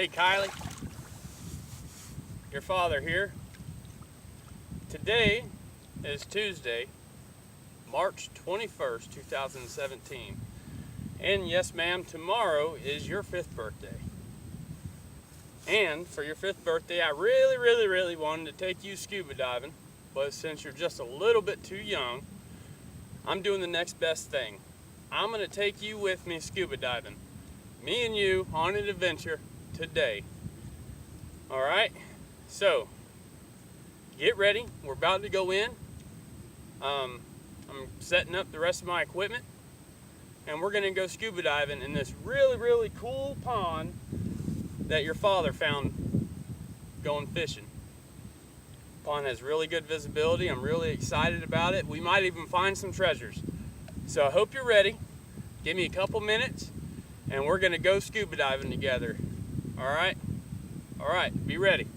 Hey Kylie, your father here. Today is Tuesday, March 21st, 2017. And yes ma'am, tomorrow is your 5th birthday. And for your 5th birthday, I really wanted to take you scuba diving, but since you're just a little bit too young, I'm doing the next best thing. I'm gonna take you with me scuba diving. Me and you on an adventure today. All right, so get ready. We're about to go in. I'm setting up the rest of my equipment, and we're gonna go scuba diving in this really cool pond that your father found going fishing. Pond has really good visibility. I'm really excited about it. We might even find some treasures. So I hope you're ready. Give me a couple minutes and we're gonna go scuba diving together. All right, be ready.